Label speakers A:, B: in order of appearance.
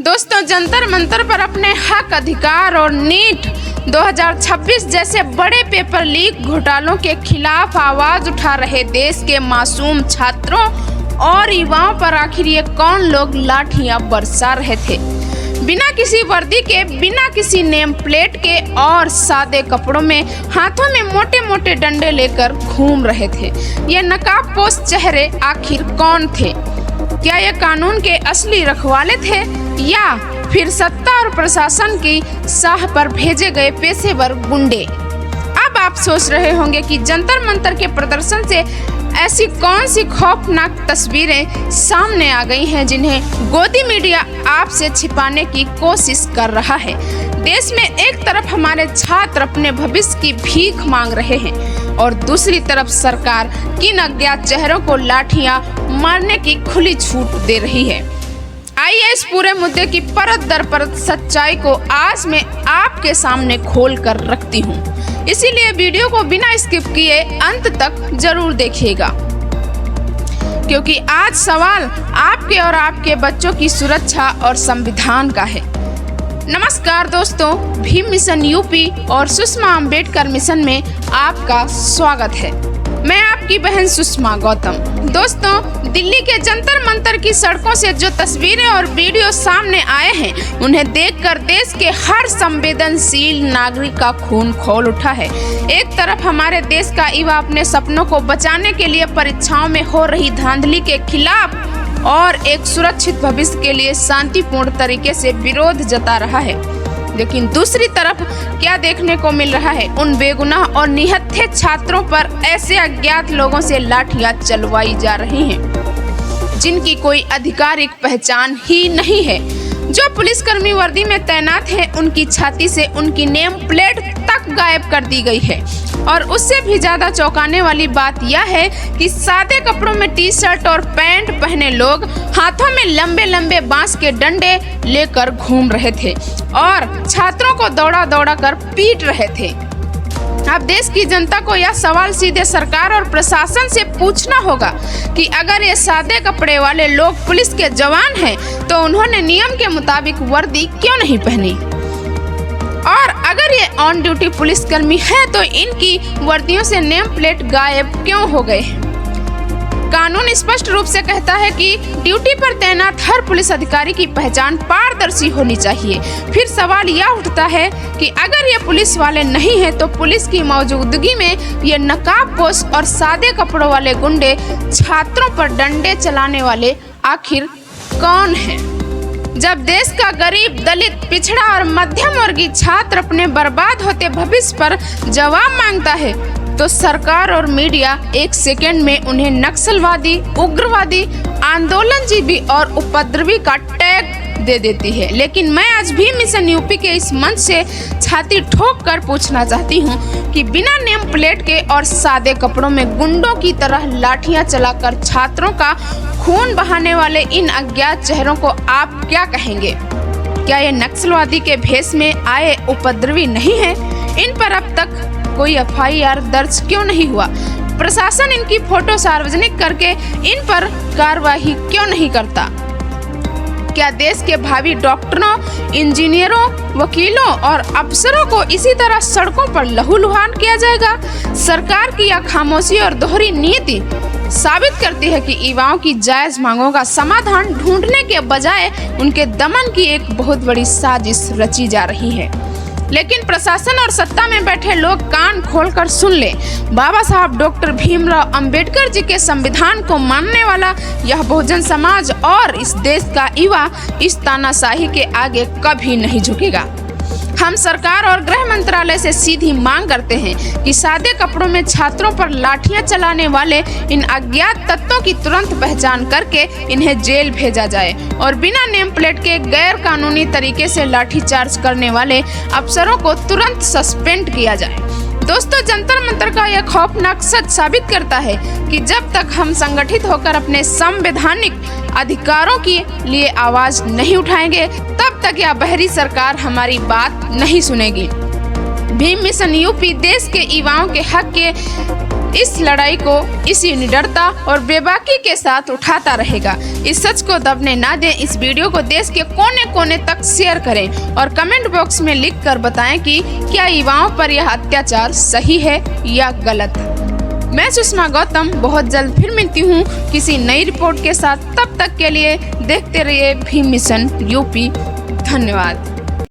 A: दोस्तों, जंतर मंतर पर अपने हक अधिकार और नीट 2026 जैसे बड़े पेपर लीक घोटालों के खिलाफ आवाज उठा रहे देश के मासूम छात्रों और युवाओं पर आखिर ये कौन लोग लाठियां बरसा रहे थे। बिना किसी वर्दी के, बिना किसी नेम प्लेट के और सादे कपड़ों में, हाथों में मोटे मोटे डंडे लेकर घूम रहे थे। ये नकाबपोश चेहरे आखिर कौन थे? क्या ये कानून के असली रखवाले थे या फिर सत्ता और प्रशासन की साह पर भेजे गए पेशेवर गुंडे? अब आप सोच रहे होंगे कि जंतर मंतर के प्रदर्शन से ऐसी कौन सी खौफनाक तस्वीरें सामने आ गई हैं जिन्हें गोदी मीडिया आपसे छिपाने की कोशिश कर रहा है। देश में एक तरफ हमारे छात्र अपने भविष्य की भीख मांग रहे हैं और दूसरी तरफ सरकार किन अज्ञात चेहरों को लाठियां मारने की खुली छूट दे रही है। आइए इस पूरे मुद्दे की परत दर परत सच्चाई को आज मैं आपके सामने खोल कर रखती हूँ, इसीलिए वीडियो को बिना स्किप किए अंत तक जरूर देखिएगा, क्योंकि आज सवाल आपके और आपके बच्चों की सुरक्षा और संविधान का है। नमस्कार दोस्तों, भीम मिशन यूपी और सुषमा अम्बेडकर मिशन में आपका स्वागत है। मैं आपकी बहन सुषमा गौतम। दोस्तों, दिल्ली के जंतर मंतर की सड़कों से जो तस्वीरें और वीडियो सामने आए हैं, उन्हें देखकर देश के हर संवेदनशील नागरिक का खून खौल उठा है। एक तरफ हमारे देश का युवा अपने सपनों को बचाने के लिए परीक्षाओं में हो रही धांधली के खिलाफ और एक सुरक्षित भविष्य के लिए शांतिपूर्ण तरीके से विरोध जता रहा है, लेकिन दूसरी तरफ क्या देखने को मिल रहा है? उन बेगुनाह और निहत्थे छात्रों पर ऐसे अज्ञात लोगों से लाठियां चलवाई जा रही हैं जिनकी कोई आधिकारिक पहचान ही नहीं है। जो पुलिसकर्मी वर्दी में तैनात हैं, उनकी छाती से उनकी नेम प्लेट तक गायब कर दी गई है। और उससे भी ज्यादा चौंकाने वाली बात यह है कि सादे कपड़ों में टी शर्ट और पैंट पहने लोग हाथों में लंबे लंबे बांस के डंडे लेकर घूम रहे थे और छात्रों को दौड़ा दौड़ा कर पीट रहे थे। अब देश की जनता को यह सवाल सीधे सरकार और प्रशासन से पूछना होगा कि अगर ये सादे कपड़े वाले लोग पुलिस के जवान हैं, तो उन्होंने नियम के मुताबिक वर्दी क्यों नहीं पहनी? और अगर ये ऑन ड्यूटी पुलिसकर्मी है, तो इनकी वर्दियों से नेम प्लेट गायब क्यों हो गए? कानून स्पष्ट रूप से कहता है कि ड्यूटी पर तैनात हर पुलिस अधिकारी की पहचान पारदर्शी होनी चाहिए। फिर सवाल यह उठता है कि अगर ये पुलिस वाले नहीं हैं, तो पुलिस की मौजूदगी में ये नकाबपोश और सादे कपड़ों वाले गुंडे छात्रों पर डंडे चलाने वाले आखिर कौन हैं? जब देश का गरीब, दलित, पिछड़ा और मध्यम वर्गीय छात्र अपने बर्बाद होते भविष्य पर जवाब मांगता है, तो सरकार और मीडिया एक सेकंड में उन्हें नक्सलवादी, उग्रवादी, आंदोलनजीवी और उपद्रवी का टैग दे देती है। लेकिन मैं आज भी मिशन यूपी के इस मंच से छाती ठोक कर पूछना चाहती हूँ कि बिना नेम प्लेट के और सादे कपड़ों में गुंडों की तरह लाठियां चलाकर छात्रों का खून बहाने वाले इन अज्ञात चेहरों को आप क्या कहेंगे? क्या ये नक्सलवादी के भेष में आए उपद्रवी नहीं है? इन पर अब तक कोई FIR दर्ज क्यों नहीं हुआ? प्रशासन इनकी फोटो सार्वजनिक करके इन पर कार्रवाई क्यों नहीं करता? क्या देश के भावी डॉक्टरों, इंजीनियरों, वकीलों और अफसरों को इसी तरह सड़कों पर लहूलुहान किया जाएगा? सरकार की यह खामोशी और दोहरी नीति साबित करती है कि युवाओं की जायज मांगों का समाधान ढूंढने के बजाय उनके दमन की एक बहुत बड़ी साजिश रची जा रही है। लेकिन प्रशासन और सत्ता में बैठे लोग कान खोलकर सुन ले। बाबा साहब डॉक्टर भीमराव अंबेडकर जी के संविधान को मानने वाला यह बहुजन समाज और इस देश का युवा इस तानाशाही के आगे कभी नहीं झुकेगा। हम सरकार और गृह मंत्रालय से सीधी मांग करते हैं कि सादे कपड़ों में छात्रों पर लाठियां चलाने वाले इन अज्ञात तत्वों की तुरंत पहचान करके इन्हें जेल भेजा जाए और बिना नेम प्लेट के गैर कानूनी तरीके से लाठीचार्ज करने वाले अफसरों को तुरंत सस्पेंड किया जाए। दोस्तों, जंतर मंतर का यह खौफनाक सच साबित करता है कि जब तक हम संगठित होकर अपने संवैधानिक अधिकारों के लिए आवाज नहीं उठाएंगे, तब तक यह बहरी सरकार हमारी बात नहीं सुनेगी। भीम मिशन यूपी देश के युवाओं के हक के इस लड़ाई को इसी निडरता और बेबाकी के साथ उठाता रहेगा। इस सच को दबने ना दें। इस वीडियो को देश के कोने कोने तक शेयर करें और कमेंट बॉक्स में लिख कर बताएं कि क्या युवाओं पर यह अत्याचार सही है या गलत। मैं सुषमा गौतम बहुत जल्द फिर मिलती हूँ किसी नई रिपोर्ट के साथ। तब तक के लिए देखते रहिए भीम मिशन यूपी। धन्यवाद।